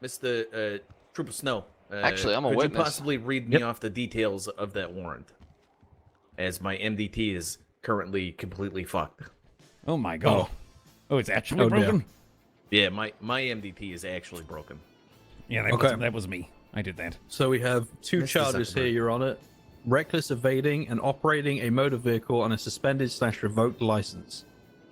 Mr. Trooper Snow. Actually, I'm a could witness. you possibly read me off the details of that warrant? As my MDT is currently completely fucked. Oh my god. Oh, it's actually broken? Yeah, my MDT is actually broken. Yeah, that was me. I did that. So we have two Mr. charges here, Zuckerberg. Your Honor. Reckless evading and operating a motor vehicle on a suspended/revoked license.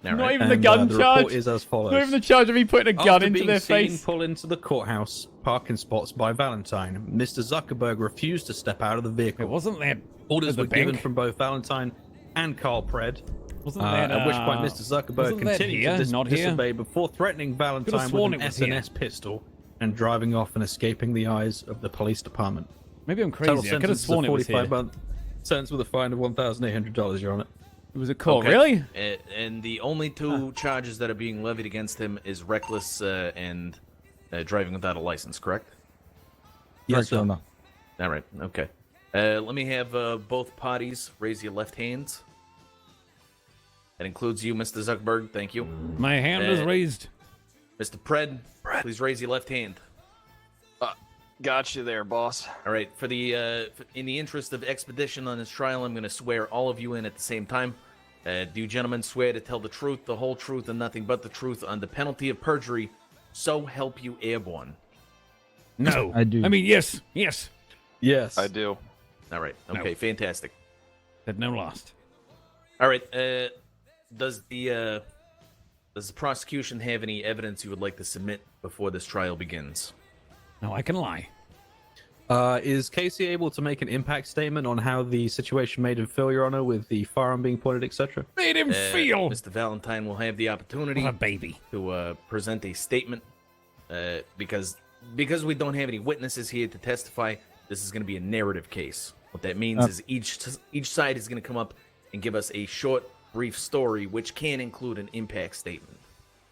All Not right. even the gun the charge. report is as follows. Not even the charge of me putting a gun After into being their seen face. pull into the courthouse parking spots by Valentine, Mr. Zuckerberg refused to step out of the vehicle. It wasn't that. Orders at the were given bank? from both Valentine and Carl Pred. Wasn't that, At which point Mr. Zuckerberg wasn't that continued here? to Not here? disobey before threatening Valentine sworn with an it was here. SNS pistol and driving off and escaping the eyes of the police department. Maybe I'm Total crazy. I could have sentence is a sworn it was here. 45-month sentence with a fine of $1,800, Your Honor. It was a call. Okay. Really? And the only two charges that are being levied against him is reckless and driving without a license, correct? Yes, Your Honor. All right, okay. Let me have both parties raise your left hands. That includes you, Mr. Zuckerberg. Thank you. My hand is raised. Mr. Pred, please raise your left hand. Got you there, boss. All right, in the interest of expedition on this trial, I'm going to swear all of you in at the same time. Do you gentlemen swear to tell the truth, the whole truth, and nothing but the truth under penalty of perjury, so help you airborne? No. I do. I mean, yes. Yes. Yes. I do. All right, okay, No. fantastic. Had no lost. All right, does the prosecution have any evidence you would like to submit before this trial begins? No, I can lie. Is Casey able to make an impact statement on how the situation made him feel, Your Honor, with the firearm being pointed, etc.? Made him feel. Mr. Valentine will have the opportunity What a baby. to present a statement because we don't have any witnesses here to testify. This is going to be a narrative case. What that means is each side is going to come up and give us a short, brief story, which can include an impact statement.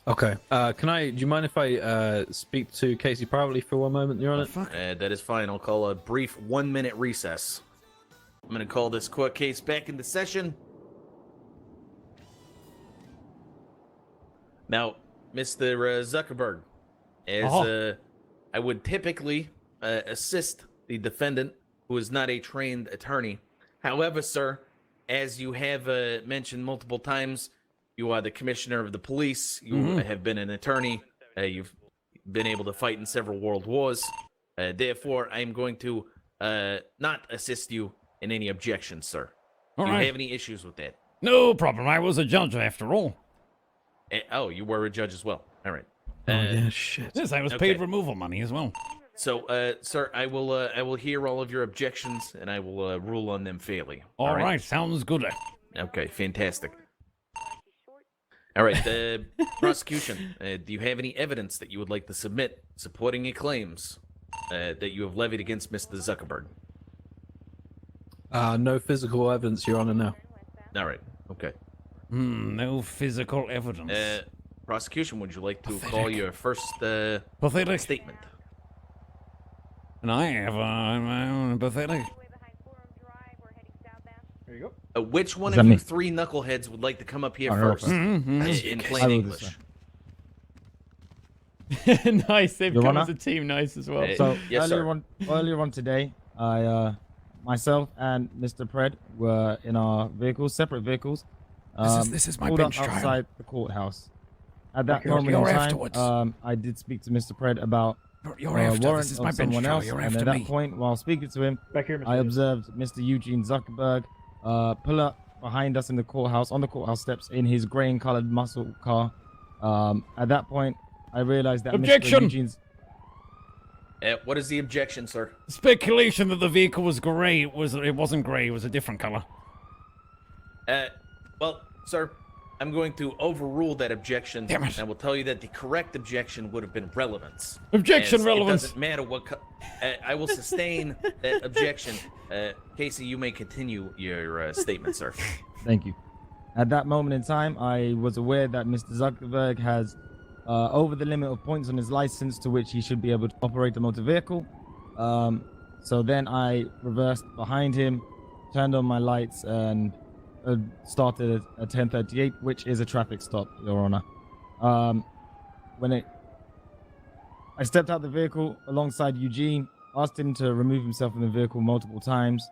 Okay. Do you mind if I speak to Casey privately for one moment, Your Honor? Fuck. That is fine. I'll call a brief 1-minute recess. I'm going to call this court case back into session. Now, Mr. Zuckerberg, as I would typically assist the defendant, who is not a trained attorney. However, sir, as you have mentioned multiple times, you are the commissioner of the police. You have been an attorney. You've been able to fight in several world wars. Therefore, I am going to not assist you in any objections, sir. All Do you right. have any issues with that? No problem. I was a judge after all. Oh, you were a judge as well. All right. Shit. Yes, I was Okay. paid removal money as well. So, sir, I will hear all of your objections and I will rule on them fairly. All right. Sounds good. Okay, fantastic. All right, prosecution, do you have any evidence that you would like to submit supporting your claims that you have levied against Mr. Zuckerberg? No physical evidence, Your Honor, no. All right, okay. No physical evidence. Prosecution, would you like to call Pathetic. your first Pathetic. statement? And I have my own pathetic. There you go. Which one Is of that you me? three knuckleheads would like to come up here Oh, first? Mm-hmm. In I plain will do English. so. Nice. They've Your come Honor? as a team. Nice as well. So Yes, sir. earlier on today, I, myself and Mr. Pred were in our vehicles, separate vehicles. This is my pulled up bench trial. outside the courthouse. At that You're moment in time, afterwards. I did speak to Mr. Pred about You're a after. warrant This is of my bench someone trial. else, You're and after at that me. point, while speaking to him, Back here, Mr. I Davis. observed Mr. Eugene Zuckerberg pull up behind us in the courthouse, on the courthouse steps, in his grey and coloured muscle car. At that point, I realized that Objection! Mr. Eugene's... What is the objection, sir? Speculation that the vehicle was grey. It wasn't grey. It was a different color. Well, sir, I'm going to overrule that objection. Damn it. And I will tell you that the correct objection would have been relevance. Objection, As relevance. It doesn't matter what. I will sustain that objection. Casey, you may continue your statement, sir. Thank you. At that moment in time, I was aware that Mr. Zuckerberg has over the limit of points on his license to which he should be able to operate a motor vehicle. So then I reversed behind him, turned on my lights, and started at 1038, which is a traffic stop, Your Honor. I stepped out the vehicle alongside Eugene, asked him to remove himself from the vehicle multiple times,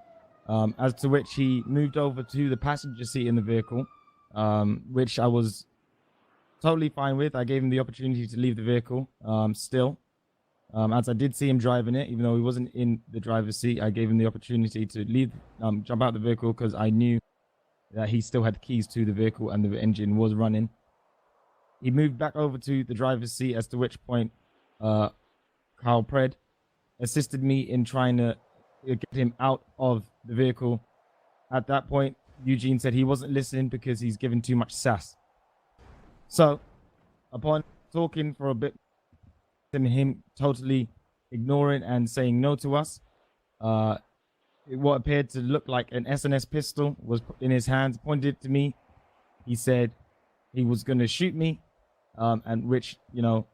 as to which he moved over to the passenger seat in the vehicle, which I was totally fine with. I gave him the opportunity to leave the vehicle still, as I did see him driving it, even though he wasn't in the driver's seat. I gave him the opportunity to leave, jump out the vehicle, because I knew that he still had keys to the vehicle and the engine was running. He moved back over to the driver's seat, as to which point Carl Pred assisted me in trying to get him out of the vehicle. At that point, Eugene said he wasn't listening because he's given too much sass. So, upon talking for a bit, and him totally ignoring and saying no to us, what appeared to look like an SNS pistol was in his hands, pointed to me. He said he was going to shoot me, and which, you know,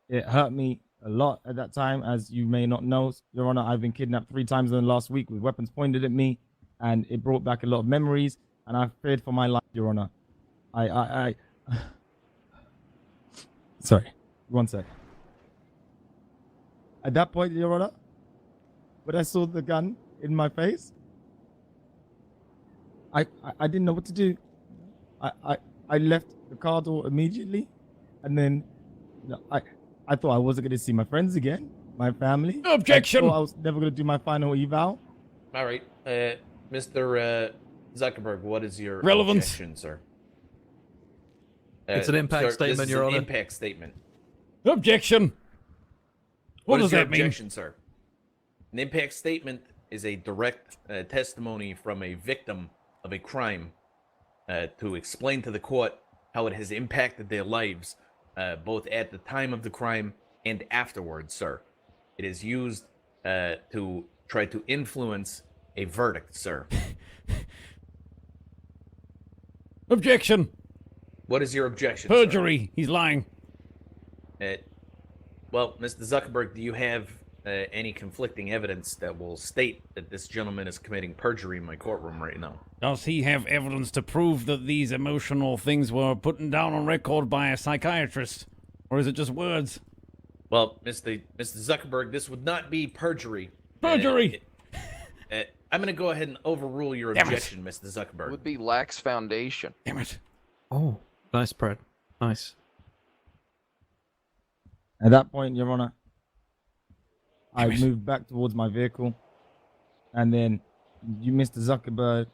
it hurt me a lot at that time. As you may not know, Your Honor, I've been kidnapped 3 times in the last week with weapons pointed at me, and it brought back a lot of memories, and I feared for my life, Your Honor. I Sorry, one sec. At that point, Your Honor, when I saw the gun in my face, I didn't know what to do. I left the car door immediately, and then, you know, I thought I wasn't going to see my friends again, my family. Objection! I thought I was never going to do my final eval. All right, Mr. Zuckerberg, what is your Relevance. objection, sir? It's an impact statement, this is Your an Honor. impact statement. Objection. What does is your that mean? objection, sir? An impact statement is a direct testimony from a victim of a crime to explain to the court how it has impacted their lives, both at the time of the crime and afterwards, sir. It is used to try to influence a verdict, sir. Objection. What is your objection, sir? Perjury. He's lying. Well, Mr. Zuckerberg, do you have any conflicting evidence that will state that this gentleman is committing perjury in my courtroom right now? Does he have evidence to prove that these emotional things were put down on record by a psychiatrist? Or is it just words? Well, Mr. Zuckerberg, this would not be perjury. Perjury! I'm going to go ahead and overrule your Damn it. objection, Mr. Zuckerberg. Would be lax foundation. Damn it. Oh, nice, Pred. Nice. At that point, Your Honor, I moved back towards my vehicle, and then Mr. Zuckerberg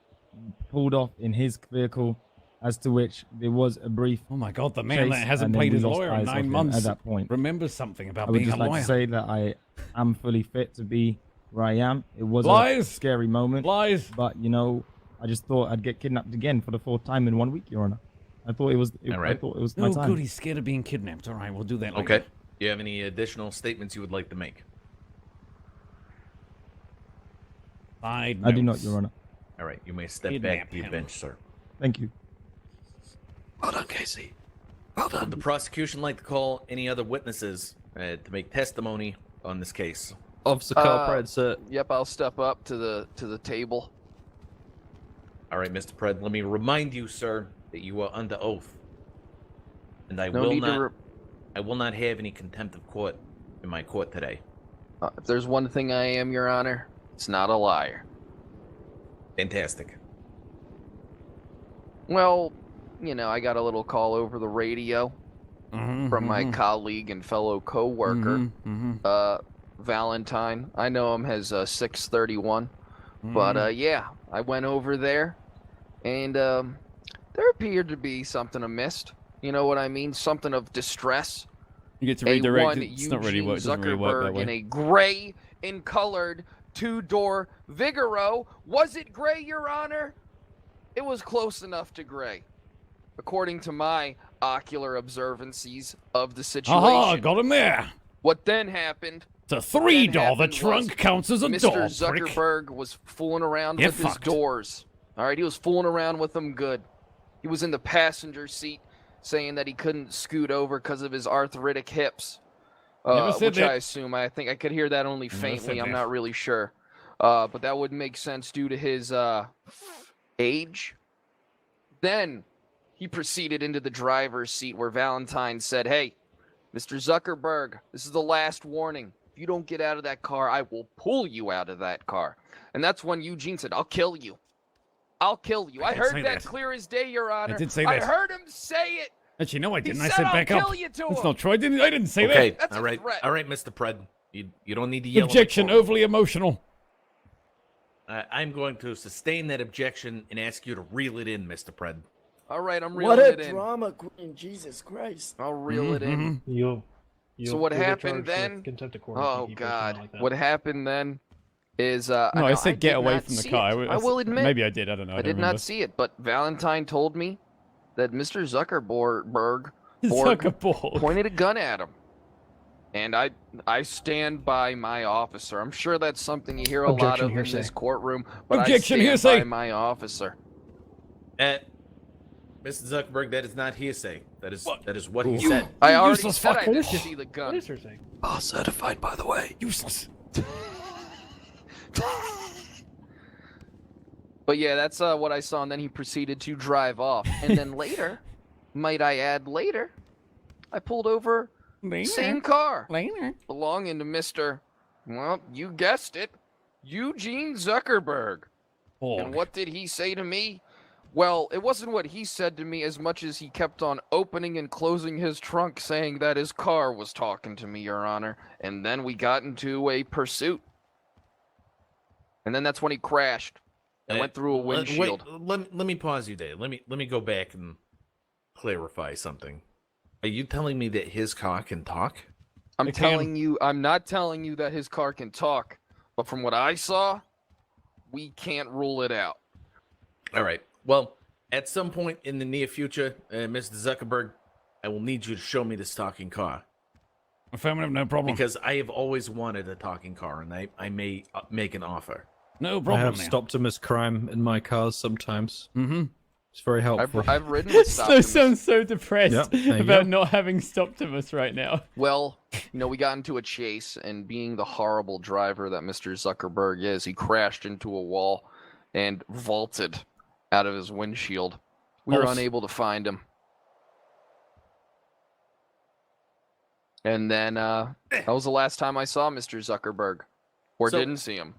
pulled off in his vehicle, as to which there was a brief Oh my god, the man chase, that hasn't and then played we his lost lawyer in eyes of 9 him months at that point. remembers something about I would being just a like lawyer. to say that I am fully fit to be where I am. It was a Lies! scary moment, Lies. but, you know, I just thought I'd get kidnapped again for the 4th time in 1 week, Your Honor. I thought it was All right. I thought it was my Oh, time. good, he's scared of being kidnapped. All right, we'll do that later. Okay. Do you have any additional statements you would like to make? Side I do not, notes. Your Honor. All right, you may step Kidnap back to your him. bench, sir. Thank you. Well done, Casey. Well Would done. the prosecution like to call any other witnesses to make testimony on this case? Officer Carl Pred, sir. Yep, I'll step up to the table. All right, Mr. Pred, let me remind you, sir, that you are under oath. And I No will need not to. I will not have any contempt of court in my court today. If there's one thing I am, Your Honor, it's not a liar. Fantastic. Well, you know, I got a little call over the radio from my colleague and fellow co-worker, Valentine. I know him as 631, but yeah, I went over there, and there appeared to be something amiss. You know what I mean? Something of distress. You get to A redirect one it. It's not really Eugene work. It doesn't really work that Zuckerberg in way. a gray and colored 2-door Vigoro. Was it gray, Your Honor? It was close enough to gray, according to my ocular observancies of the situation. Aha, got him there. What then happened? It's a 3-door. The happened trunk was counts as a Mr. door, prick. Zuckerberg was fooling around Get with his fucked. doors. All right, he was fooling around with them good. He was in the passenger seat saying that he couldn't scoot over because of his arthritic hips. Never said Which that. I assume, I think I could hear that only Never faintly. said I'm that. not really sure. But that would make sense due to his age. Then he proceeded into the driver's seat where Valentine said, "Hey, Mr. Zuckerberg, this is the last warning. If you don't get out of that car, I will pull you out of that car. And that's when Eugene said, I'll kill you. I'll kill you. I did heard say that that. clear as day, Your Honor. I did say I that. heard him say it. Actually, no, I didn't. I said, said "I'll back up. kill you to That's him." not true. I didn't say Okay, that. That's a all right, threat. all right, Mr. Pred. You don't need to yell. at me Objection, for it. overly emotional. I'm going to sustain that objection and ask you to reel it in, Mr. Pred. All right, I'm What reeling a it in. drama queen, Jesus Christ. I'll reel it in. You'll So what you'll get happened charged with then? Contempt of court if Oh you keep doing God! like that. What happened then is No, now, I said get did away not from the see car. it. I will admit, Maybe I did. I don't know. I did not see it, but Valentine told me that Mr. Zuckerberg Zuckerberg. pointed a gun at him. And I stand by my officer. I'm sure that's something you hear a lot Objection, of in hearsay. this courtroom, but Objection, I stand hearsay. by my officer. Mr. Zuckerberg, that is not hearsay. That is what he You- said. I already useless said I fucker. didn't see the What gun. is her saying? Bar certified, by the way. Useless. But yeah, that's what I saw, and then he proceeded to drive off. And then later, might I add later, I pulled over same car Later. belonging to Mr. Well, you guessed it, Eugene Zuckerberg. And what did he say to me? Well, it wasn't what he said to me as much as he kept on opening and closing his trunk saying that his car was talking to me, Your Honor. And then we got into a pursuit. And then that's when he crashed and went through a windshield. Let me pause you there. Let me go back and clarify something. Are you telling me that his car can talk? I'm It can. telling you, I'm not telling you that his car can talk, but from what I saw, we can't rule it out. All right. Well, at some point in the near future, Mr. Zuckerberg, I will need you to show me this talking car Affirmative, no problem. because I have always wanted a talking car, and I may make an offer. No I problem. have Stoptimus crime in my cars sometimes. Mm-hmm. It's very helpful. I've ridden with So Optimus. sounds so depressed Yep, there you about go. not having Stoptimus right now. Well, we got into a chase, and being the horrible driver that Mr. Zuckerberg is, he crashed into a wall and vaulted out of his windshield. We were False. unable to find him. And then that was the last time I saw Mr. Zuckerberg, or So- didn't see him.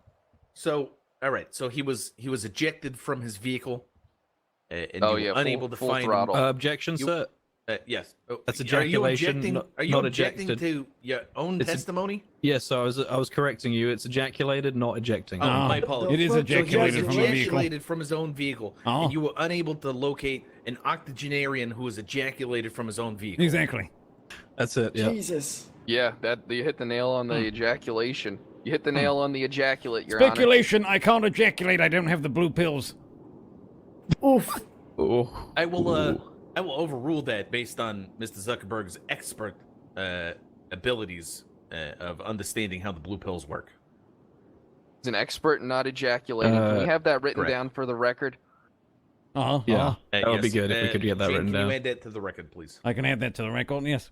So, all right. So he was ejected from his vehicle, and Oh, you yeah, were unable to full find throttle. Objection, You- sir. him. Yes. Oh, That's Are ejaculation, you objecting, not- are you not objecting ejected. to your own It's a- testimony? Yes, so I was correcting you. It's ejaculated, not ejecting. Oh, No. my apologies. It is So he ejaculated He from was a vehicle. ejaculated from his own vehicle, Oh. and you were unable to locate an octogenarian who was ejaculated from his own vehicle. Exactly. That's it. Yeah. Jesus. Yeah, that you hit the nail on the ejaculation. You hit the nail on the ejaculate, Your Honor. Speculation. I can't ejaculate. I don't have the blue pills. Oof. Oh. I will overrule that based on Mr. Zuckerberg's expert abilities of understanding how the blue pills work. He's an expert in not ejaculating. Can we have that written correct. down for the record? Uh-huh. Yeah. uh-huh. That would be good if we could get that Jane, written can down. you add that to the record, please? I can add that to the record. Yes.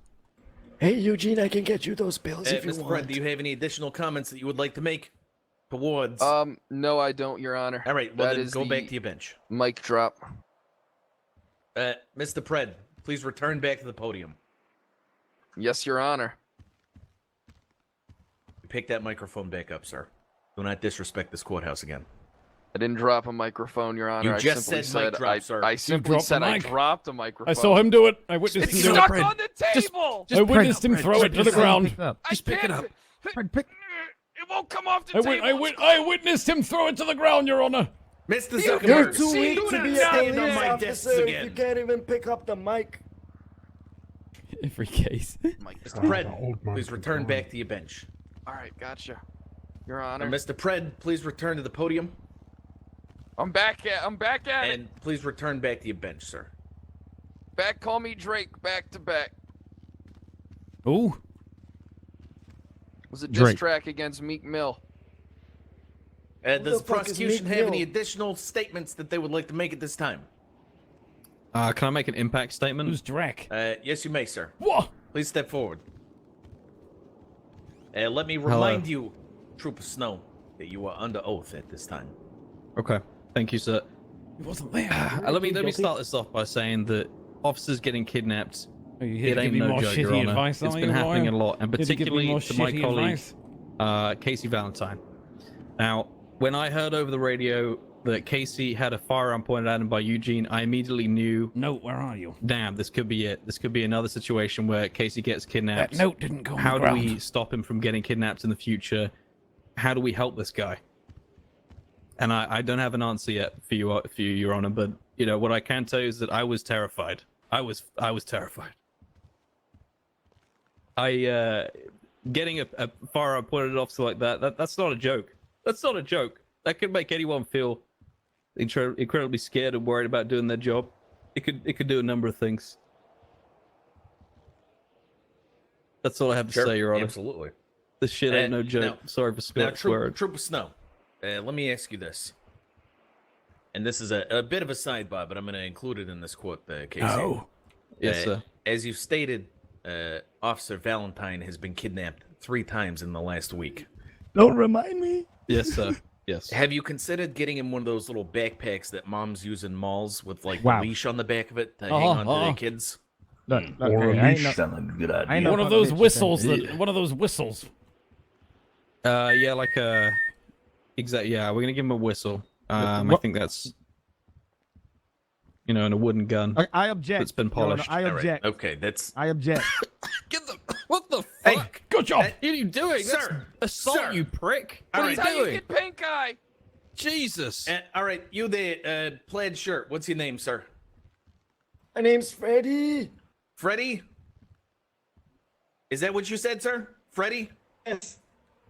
Hey, Eugene, I can get you those pills if you Mr. want. Brett, do you have any additional comments that you would like to make towards? No, I don't, Your Honor. All right, well that then is go the back to your bench. Mic drop. Mr. Pred, please return back to the podium. Yes, Your Honor. Pick that microphone back up, sir. Do not disrespect this courthouse again. I didn't drop a microphone, Your Honor. You I just simply said mic drop, sir. I You simply dropped the said I mic. dropped a microphone. I saw him do it. I witnessed It's him do stuck it. on the table. I witnessed him throw it to the ground. Just pick it up. It won't come off the table. I witnessed him throw it to the ground, Your Honor. Mr. You're Zuckerberg, too weak do to not be a stand on police my desks officer if you again. can't even pick up the mic. Every case. Mr. Pred, please return back to your bench. All right, gotcha. Your Honor. Mr. Pred, please return to the podium. I'm back at it. And please return back to your bench, sir. Back, call me Drake, back to back. Ooh. Was a diss Drake. track against Meek Mill. Does the the fuck is prosecution Meek have any Mill? additional statements that they would like to make at this time? Can I make an impact statement? Who's Drac? Yes, you may, sir. What? Please step forward. Let me remind you, Trooper Snow, that you are under oath at this time. Okay. Thank you, sir. He wasn't there. Let me start this off by saying that officers getting kidnapped Are you here It to give ain't me no more joke, Your shitty Honor. advice, It's are been you, happening lawyer? a lot, and Here to give me particularly more to my shitty colleague, advice? Casey Valentine. Now, when I heard over the radio that Casey had a firearm pointed at him by Eugene, I immediately knew, Note, where are you? damn, this could be it. This could be another situation where Casey gets kidnapped. That note didn't go on How the do ground. we stop him from getting kidnapped in the future? How do we help this guy? And I don't have an answer yet for you, Your Honor. But you know what I can tell you is that I was terrified. I was terrified. Getting a firearm pointed at officer like that's not a joke. That's not a joke. That could make anyone feel incredibly scared and worried about doing their job. It could do a number of things. That's all I have to say, Your Honor. Absolutely. This shit ain't no joke. Now- Sorry for Now, swearing. Trooper Snow, let me ask you this. And this is a bit of a sidebar, but I'm going to include it in this quote, Casey. Oh. Yes, sir. As you've stated, Officer Valentine has been kidnapped 3 times in the last week. Don't remind me. Yes, sir. Yes. Have you considered getting him one of those little backpacks that moms use in malls with like Wow. a leash on the back of it to hang on to their kids? Look, Or okay, a I ain't leash no- sound like a good I ain't idea. no One of fuck those bitch, whistles. okay. One of those whistles. Yeah, like exactly. Yeah, we're gonna give him a whistle. I what- think that's, in a wooden gun. I object. It's been Your Honor, polished. I All right, object. okay, that's I object. Get the what the Hey, fuck? Good job. What are you doing, Sir, Assault, sir. you prick! All What right. are That's you how you doing? get pink eye. Jesus! all right. You the plaid shirt. What's your name, sir? My name's Freddy. Freddie? Is that what you said, sir? Freddie? Yes.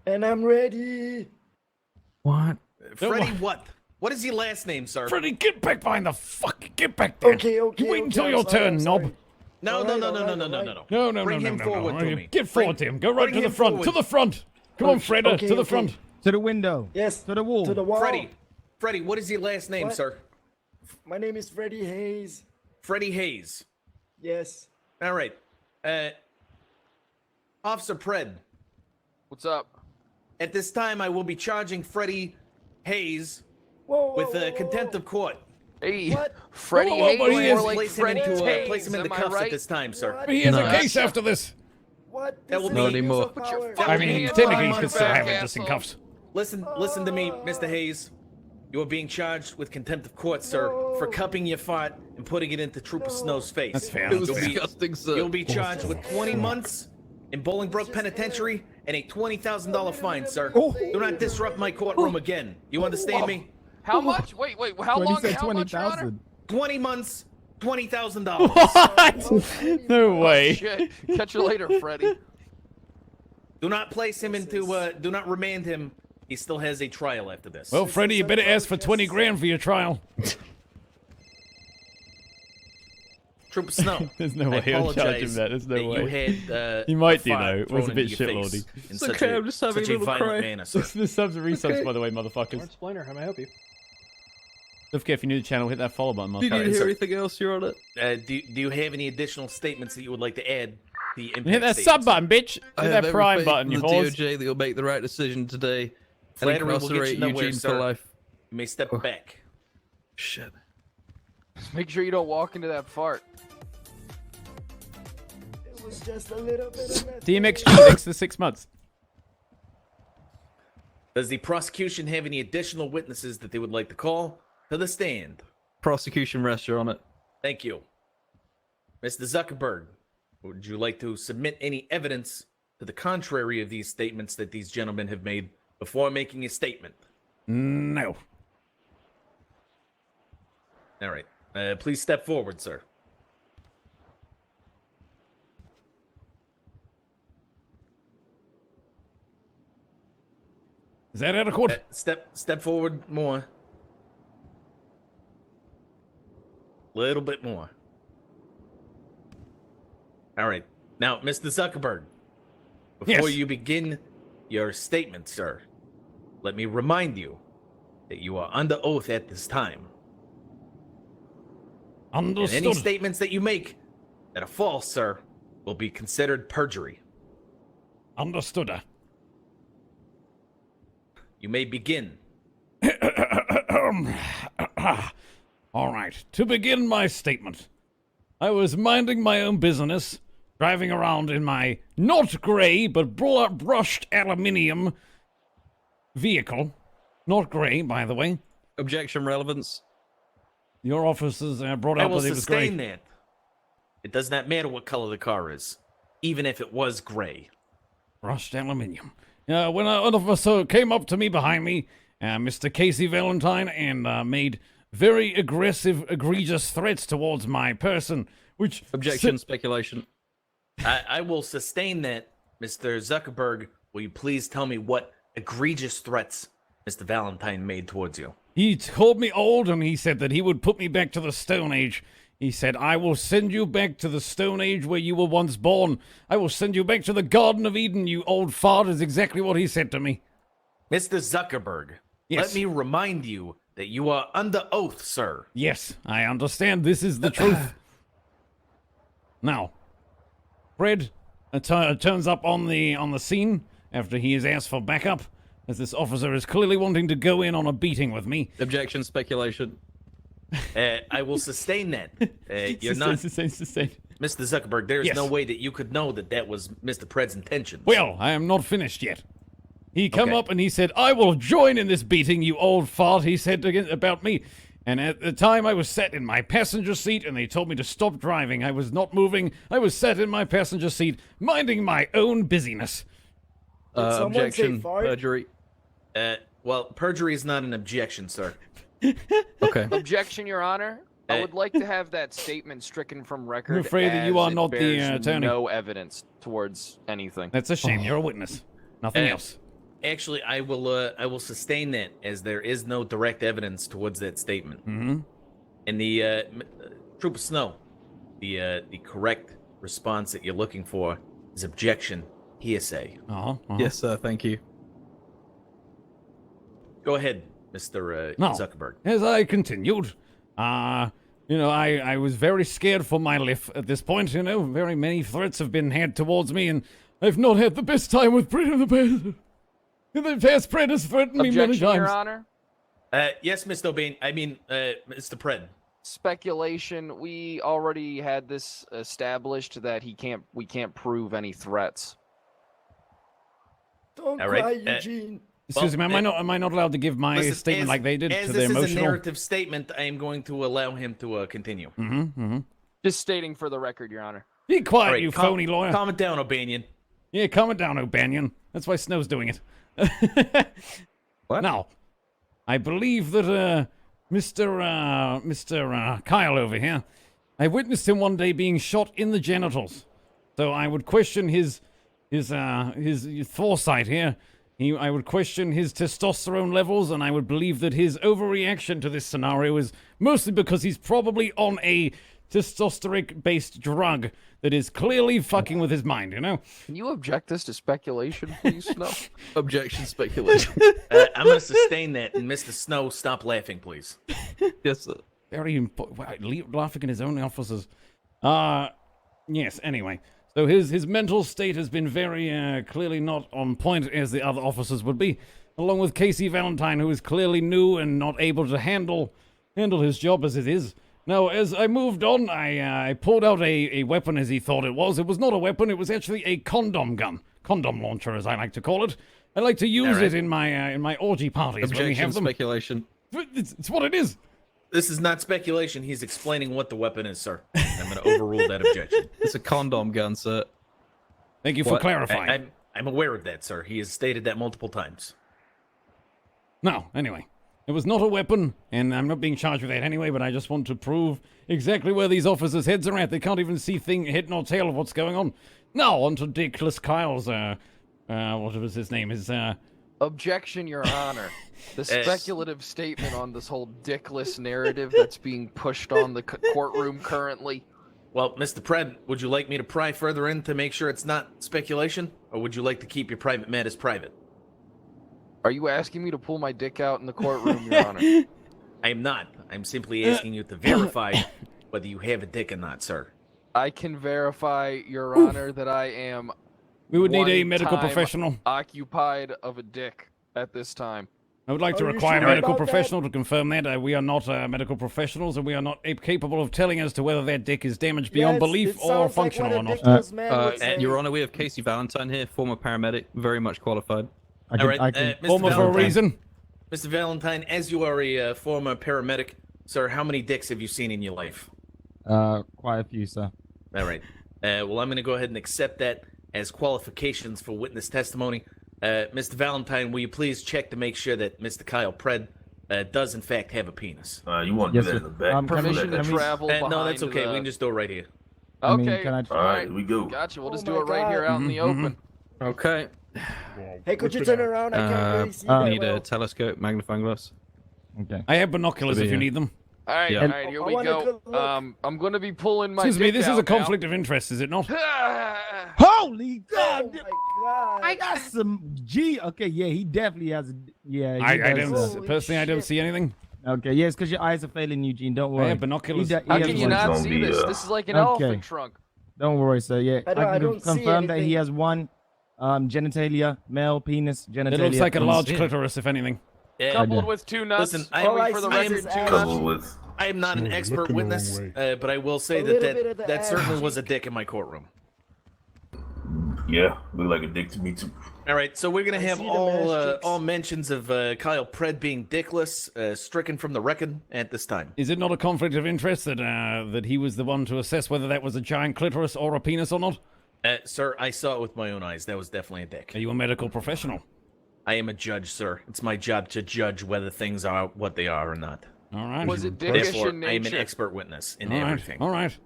And I'm ready. What? Freddie what? What is your last name, sir? Freddy, get back behind the fuck. Get back there. Okay. You wait okay, until I'm your sorry, turn, I'm knob. sorry. No, All no, right, no, all no, right, no, all no, right. no, no. No, no, Bring no, him no, forward no, to no. me. Get forward to him. Go right bring to the him front. forward. To the front. Come on, Freda. okay, to the okay. front. To the window. Yes. To the wall. To the wall. Freddie, what is your last name, What? sir? My name is Freddy Hayes. Freddie Hayes. Yes. All right. Officer Pred, What's up? at this time I will be charging Freddie Hayes Whoa. with whoa, contempt of court. Hey, What? Freddie Whoa, whoa, Hayes, whoa, he more is- like place him Freddie into Hayes. place him in the Am I cuffs right? at this time, sir. What? He has a Nice. case after this. What? That will This be- is abuse anymore. of Put your power. fucking I mean, hands technically, on he could my still have back, him just in asshole. cuffs. Listen to me, Mr. Hayes. You are being charged with contempt of court, sir, for cupping your fart and putting it into Trooper Snow's face. That's fair. It was You'll be- disgusting, sir. You'll be charged with 20 months in Bolingbroke Penitentiary and a $20,000 fine, sir. Do not disrupt my courtroom again. You understand me? How much? Wait. How When he long? said How much, Your Honor? 20,000. 20 months, $20,000. What? No way. Shit. Catch you later, Freddie. Do not place him into, do not remand him. He still has a trial after this. Well, Freddy, you better ask for 20 grand for your trial. Trooper Snow. There's no I way he'll charge him apologize that. There's no You way. had, He might a do, fart though. It was thrown a bit into your face shitloady. in It's such okay, a- I'm just having such a little violent cry. manner, sir. The subs and resubs, Okay. by the way, motherfuckers. Explainer, how may I help you? Don't forget, if you're new to the channel, hit that follow button, Do you motherfucker. need to hear sir. anything else, Your Honor? Do you have any additional statements that you would like to add? The impact Hit that statements? sub button, bitch. I Hit have that every prime faith button, in you the whores. DOJ that will make the right decision today. And Flattery will get you incarcerate nowhere, Eugene for sir. life. You may step back. Shit. Just make sure you don't walk into that fart. It was just a little bit of mess. DMX G6 for 6 months. Does the prosecution have any additional witnesses that they would like to call to the stand? Prosecution rests, Your Honor. Thank you. Mr. Zuckerberg, would you like to submit any evidence to the contrary of these statements that these gentlemen have made before making a statement? No. All right. Please step forward, sir. Is that adequate? Step forward more. Little bit more. All right. Now, Mr. Zuckerberg, before Yes. you begin your statement, sir, let me remind you that you are under oath at this time. And Understood. any statements that you make that are false, sir, will be considered perjury. Understood. You may begin. All right. To begin my statement, I was minding my own business, driving around in my not gray but brushed aluminium vehicle. Not gray, by the way. Objection relevance. Your officers brought I out will that it was gray. sustain that. It does not matter what color the car is, even if it was gray. Brushed aluminium. When an officer came up to me behind me, Mr. Casey Valentine, and made very aggressive, egregious threats towards my person, which... Objection speculation. I will sustain that, Mr. Zuckerberg. Will you please tell me what egregious threats Mr. Valentine made towards you? He called me old, and he said that he would put me back to the Stone Age. He said, I will send you back to the Stone Age where you were once born. I will send you back to the Garden of Eden, you old fart, is exactly what he said to me. Mr. Zuckerberg, Yes. let me remind you that you are under oath, sir. Yes, I understand. This is the truth. Now, Fred turns up on the scene after he has asked for backup, as this officer is clearly wanting to go in on a beating with me. Objection speculation. I will sustain that. You're not, Sustain. Mr. Zuckerberg. There is Yes. no way that you could know that that was Mr. Pred's intention. Well, I am not finished yet. He come Okay. up and he said, I will join in this beating, you old fart, he said about me. And at the time, I was sat in my passenger seat, and they told me to stop driving. I was not moving. I was sat in my passenger seat, minding my own busyness. Did someone say Objection. fart? Perjury. Well, perjury is not an objection, sir. Okay. Objection, Your Honor. I Uh, would like to have that statement stricken from record. afraid that you as are it not the, bears attorney. No evidence towards anything. That's a shame. You're a witness. Nothing Uh, else. Actually, I will sustain that, as there is no direct evidence towards that statement. Mm-hmm. And the Trooper Snow, the correct response that you're looking for is objection, hearsay. Yes, sir. Thank you. Go ahead, Mr. No. Zuckerberg. As I continued, I was very scared for my life at this point, Very many threats have been had towards me, and I've not had the best time with Brett in the past. In the past, Brett has threatened me many Objection, Your times. Honor. Yes, Mr. O'Bain. I mean, Mr. Pred. Speculation. We already had this established that we can't prove any threats. Don't All right, cry, Eugene. Excuse me, am I not allowed to give my Listen, statement as- like they did as to the this is a emotional? narrative statement, I am going to allow him to continue. Just stating for the record, Your Honor. Be quiet, All right, you calm- phony lawyer. Calm it down, O'Banion. Yeah, calm it down, O'Banion. That's why Snow's doing it. What? Now, I believe that Mr. Kyle over here, I witnessed him one day being shot in the genitals. So I would question his foresight here. I would question his testosterone levels, and I would believe that his overreaction to this scenario is mostly because he's probably on a testosterone-based drug that is clearly fucking with his mind, Can you object this to speculation, please, Snow? Objection speculation. I'm going to sustain that, and Mr. Snow, stop laughing, please. Yes, sir. Very important. Laughing at his own officers. Yes, anyway. So his mental state has been very clearly not on point as the other officers would be, along with Casey Valentine, who is clearly new and not able to handle his job as it is. Now, as I moved on, I pulled out a weapon as he thought it was. It was not a weapon, it was actually a condom gun. Condom launcher, as I like to call it. I like to use right. it in my orgy parties when we Objection have them. speculation. It's what it is. This is not speculation. He's explaining what the weapon is, sir. I'm going to overrule that objection. It's a condom gun, sir. Thank you for What? clarifying. I'm aware of that, sir. He has stated that multiple times. No, anyway. It was not a weapon, and I'm not being charged with that anyway, but I just want to prove exactly where these officers' heads are at. They can't even see head nor tail of what's going on. Now, on to Dickless Kyle's, what was his name? Objection, Your Honor. The speculative statement on this whole dickless narrative that's being pushed on the courtroom currently. Well, Mr. Pred, would you like me to pry further in to make sure it's not speculation? Or would you like to keep your private matters private? Are you asking me to pull my dick out in the courtroom, Your Honor? I am not. I'm simply asking you to verify whether you have a dick or not, sir. I can verify, Your Honor, that I am We would need a one medical time professional. occupied of a dick at this time. I would like to Are you require a sure medical about that? professional to confirm that. We are not medical professionals, and we are not capable of telling as to whether that dick is damaged beyond Yes, belief it or sounds functional like or what a not. ridiculous man would say. Your Honor, we have Casey Valentine here, former paramedic, very much qualified. I can, All right, I can, Mr. Former for a Valentine. reason. Mr. Valentine, as you are a former paramedic, sir, how many dicks have you seen in your life? quite a few, sir. All right. Well, I'm going to go ahead and accept that as qualifications for witness testimony. Mr. Valentine, will you please check to make sure that Mr. Kyle Pred does in fact have a penis? You want to Yes, do that sir. in the back? Can we- Permission to can we- travel behind No, that's okay. the- We can just do it right here. I mean, Okay. can I- All right, here we go. Gotcha. We'll just Oh do it my right here God. out in the open. Okay. Hey, could you turn around? I can't really see that Need well. a telescope, magnifying glass. Okay. I have binoculars if you Yeah. need them. All right, Yeah. all right, here I we want a go. good look. I'm gonna be pulling my. Excuse me, dick this is out a conflict of interest, is it not? now. Holy Oh God! my God. I got some G. Okay, yeah, he definitely has. Yeah, he I does, don't. Holy Personally, I don't shit. see anything. Okay, yes, because your eyes are failing, Eugene. Don't worry. I have binoculars. He How has can you one. not gonna see be, this? This is like an okay. elephant trunk. Don't worry, sir. Yeah, I don't can see confirm that he anything. has one genitalia, male penis genitalia. It looks like a large Yeah. clitoris, if anything. Yeah, Coupled with two nuts. Listen, Wait, all I for the see record, is two ass. nuts. Coupled with. I am not an expert looking the witness, wrong but I will say A that little bit of the that ass certainly was a cheek. dick in my courtroom. Yeah, look like a dick to me too. All right, so we're gonna have see the ass cheeks. all mentions of Kyle Pred being dickless stricken from the record at this time. Is it not a conflict of interest that that he was the one to assess whether that was a giant clitoris or a penis or not? Sir, I saw it with my own eyes. That was definitely a dick. Are you a medical professional? I am a judge, sir. It's my job to judge whether things are what they are or not. All right. Was it dickish Therefore, in I am an nature? expert witness in All right. everything. All right.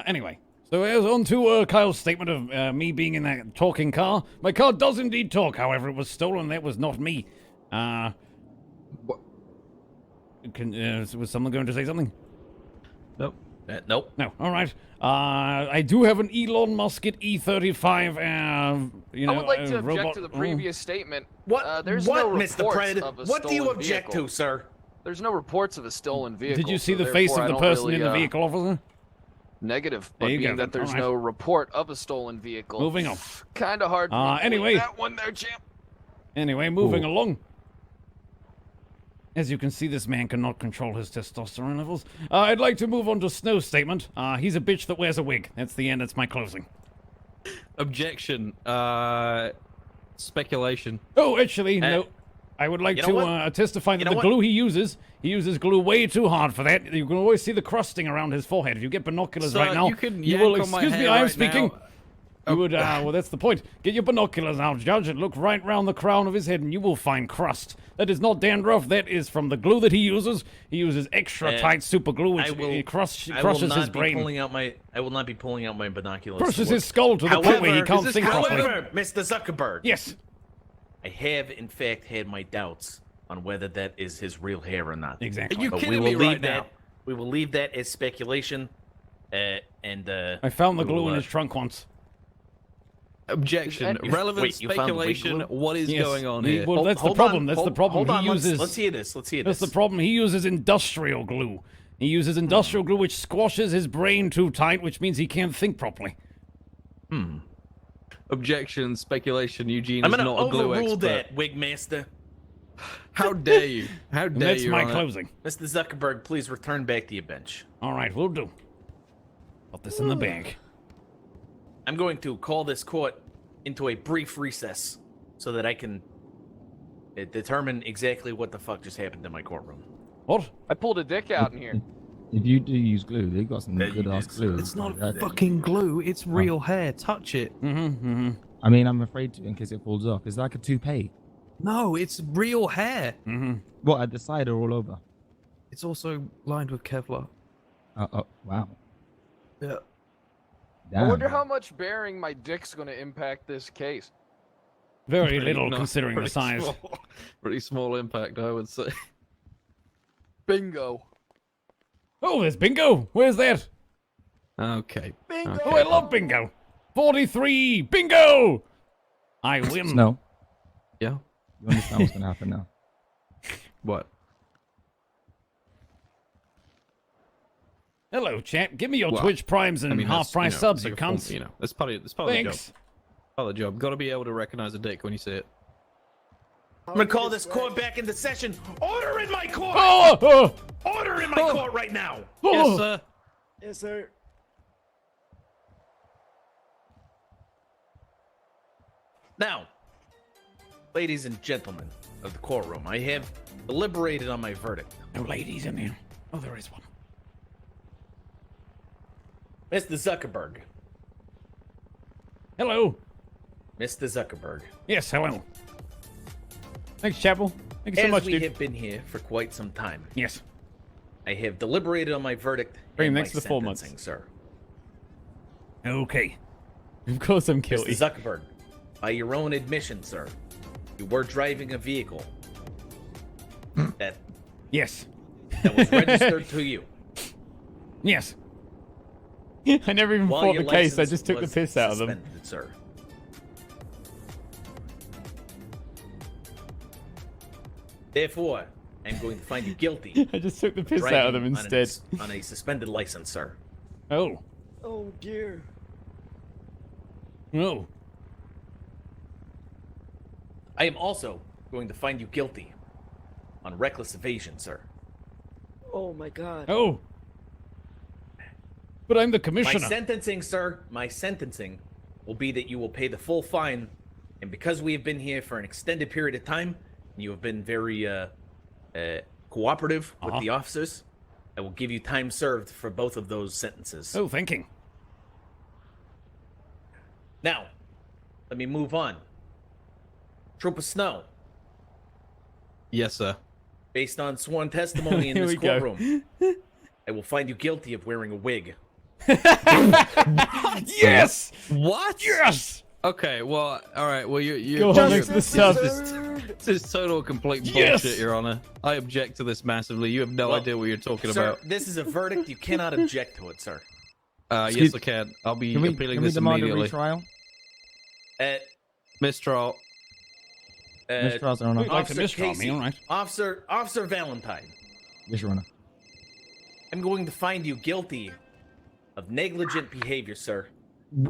Anyway, so as on to Kyle's statement of me being in that talking car. My car does indeed talk. However, it was stolen. That was not me. Was someone going to say something? Nope. Nope. No. All right. I do have an Elon Musk E35. You know, I would like to object robot. to the previous statement. What? There's what, no Mr. reports Pred? of a What do you stolen object vehicle. to, sir? There's no reports of a stolen vehicle. Did you see so the face therefore of I the don't person really, in the vehicle, officer? Negative, There but you being go, that there's alright. no report of a stolen vehicle. Moving on. Kind of hard. For me to believe Anyway. that one there, champ. Anyway, moving along. As you can see, this man cannot control his testosterone levels. I'd like to move on to Snow's statement. He's a bitch that wears a wig. That's the end. That's my closing. Objection. Speculation. Oh, actually, no. I would like you know to what? testify that You know the what? glue he uses glue way too hard for that. You can always see the crusting around his forehead. If you get binoculars Sir, right now, you can you will. yank on my Excuse me, hair I am right speaking. now. You would. Well, that's the point. Get your binoculars out, Judge, and look right round the crown of his head, and you will find crust. That is not dandruff. That is from the glue that he uses. He uses extra tight super glue, which I will crushes not his be brain. pulling out my. I will not be pulling out my binoculars. to Crushes look. his skull to the point where he However- can't Is this- think properly. However, Mr. Zuckerberg, Yes. I have in fact had my doubts on whether that is his real hair or not. Exactly. Are you But kidding we will me leave right that. now? We will leave that as speculation. I found the we will, glue in his trunk once. Objection. Is- Relevant Wait, you found the wig speculation. glue? What is Yes. going on He- here? well, that's the Hold problem. on, That's hold- the problem. Hold on, He uses. let's hear this. Let's hear That's this. the problem. He uses industrial glue. He uses industrial glue, which squashes his brain too tight, which means he can't think properly. Objection. Speculation. Eugene I'm is gonna not a glue overrule expert. that, Wigmaster. How dare you? How And dare that's you? my Your Honor. closing. Mr. Zuckerberg, please return back to your bench. All right, we'll do. Put this in the bag. I'm going to call this court into a brief recess so that I can determine exactly what the fuck just happened in my courtroom. What? I pulled a dick out in here. If you do use glue, they got some Yeah, you good ass did, glue. sir. It's not That- fucking glue. It's real hair. Touch it. I mean, I'm afraid to in case it falls off. It's like a toupee. No, it's real hair. What, at the side or all over? It's also lined with Kevlar. Oh, wow. Yeah. Damn. I wonder how much bearing my dick's going to impact this case. Very little, No, considering the pretty size. Small, pretty small impact, I would say. Bingo. Oh, there's bingo. Where's that? Okay. Bingo. Oh, I love bingo. 43. Bingo. I win. Snow, Yeah. you understand what's going to happen now? What? Hello, chat. Give me your Well, Twitch primes and half price subs, you it's like a form- cunts. You know, that's part of the job. Thanks. Part of the job. Got to be able to recognize a dick when you see it. I'm gonna call this court back into session. Order in my court! Oh! Order in my court right now! Yes, sir. Yes, sir. Now, ladies and gentlemen of the courtroom, I have deliberated on my verdict. No ladies in here. Oh, there is one. Mr. Zuckerberg. Hello. Mr. Zuckerberg. Yes, hello. Thanks, Chapel. Thank you so As much, we dude. have been here for quite some time, Yes. I have deliberated on my verdict Bring and next my to the 4 months. sentencing, sir. Okay. Of course I'm Mr. guilty. Zuckerberg, by your own admission, sir, you were driving a vehicle that Yes. was registered to you. Yes. I never even While fought your the case. I license just took the was piss out of them. suspended, sir. Therefore, I'm going to find you guilty. I just took the piss out of them driving instead. on a suspended license, sir. Oh. Oh dear. Oh. I am also going to find you guilty on reckless evasion, sir. Oh my God. Oh. But I'm the My commissioner. sentencing, sir, my sentencing will be that you will pay the full fine, and because we have been here for an extended period of time, you have been very cooperative with the officers, I will give you time served for both of those sentences. Oh, thinking. Now, let me move on. Trooper Snow, Yes, sir. based on sworn testimony in Here this we go. courtroom, I will find you guilty of wearing a wig. Yes! What? Yes! Okay, well, all right. Well, you Go on, next to the sub. This is total complete Yes! bullshit, Your Honor. I object to this massively. You have no Well, idea what you're talking Sir, about. this is a verdict. You cannot object to it, sir. Yes, I can. I'll be Can we appealing this demand a immediately. retrial? Uh, Mistrial. Mistrials are on. We'd like to Officer mistrial me, Casey, all right. Officer Valentine, Yes, Your Honor. I'm going to find you guilty of negligent behavior, sir.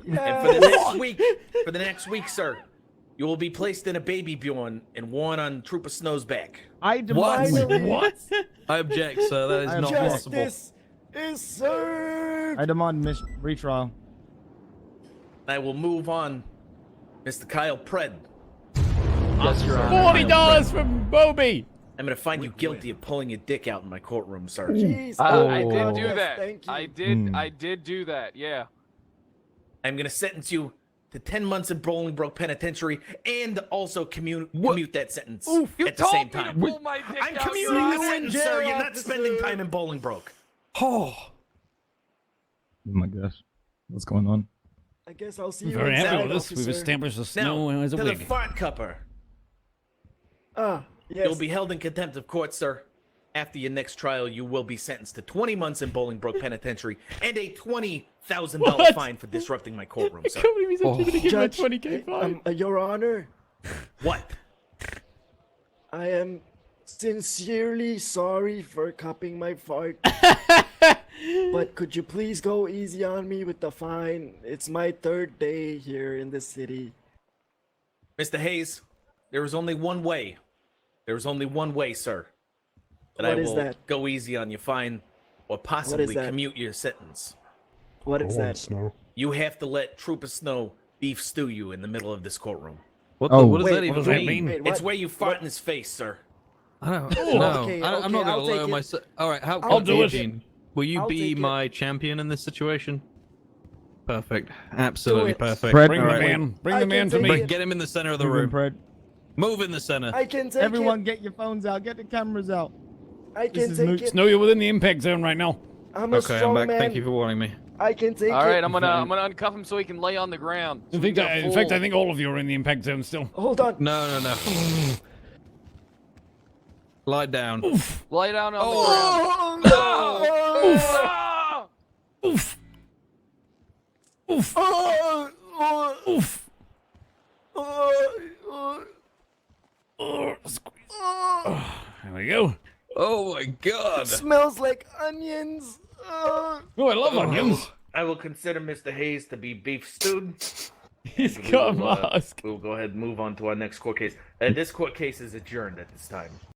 Yeah. And for the next week, sir, you will be placed in a baby Bjorn and worn on Trooper Snow's back. I demand. Finally. What? I object, sir. That is I not object. possible. Justice is served. I demand retrial. I will move on, Mr. Kyle Pred. Yes, Your Honor. $40 from Bobby! I'm going to find you guilty of pulling your dick out in my courtroom, sir. Jeez. I Oh, did do yes, that. Thank you. I did do that. Yeah. I'm going to sentence you to 10 months in Bolingbroke Penitentiary and also commute that sentence You at the told same me to time. pull my dick I'm out. commuting Your the Honor. sentence, jail, sir. You're not officer. spending time in Bolingbroke. Oh. Oh my gosh. What's going on? I guess I'll see you Very happy inside, with this. We've officer. established the Now, snow as a to the wig. fart cupper. Ah, yes. You'll be held in contempt of court, sir. After your next trial, you will be sentenced to 20 months in Bolingbroke Penitentiary and a $20,000 What? fine for disrupting my courtroom, I sir. can't believe he's actually going to give me a Judge, 20k fine. Your Honor, What? I am sincerely sorry for cupping my fart. But could you please go easy on me with the fine? It's my third day here in the city. Mr. Hayes, there is only one way. There is only one way, sir. That I What is will that? go easy on your fine or possibly that? commute your sentence. What is that? You have to let Trooper Snow beef stew you in the middle of this courtroom. What, Oh. what does Wait, that what even does that mean? mean? Wait, what? It's where you fart in his face, sir. I don't Oh, know. okay, I'm not okay, going I'll to lower take it. myself. All right, how I'll do it. Eugene, will you I'll be take it. my champion in this situation? Perfect. Absolutely it. perfect. Bring All the right, man. Bring I the man can to take me. it. Get him in the center of the Moving, room. Pred. Move in the center. I can take Everyone, it. get your phones out. Get the cameras out. I This can is take Mooch. it. Snow, you're within the impact zone right now. I'm a Okay, I'm strong back. man. Thank you for warning me. I can take All it. right, I'm gonna uncuff him so he can lay on the ground. In So we fact, get a in fact, full- I think all of you are in the impact zone still. Hold on. No. Lie down. lay down on Oh, the ground. Ah! Oof. Oof. oh, oh, Oof. oh, Oh, squeeze. There we go. Oh my god. smells like onions. Oh, I love onions. I will consider Mr. Hayes to be beef stewed. He's We got a will, mask. We'll go ahead and move on to our next court case. This court case is adjourned at this time.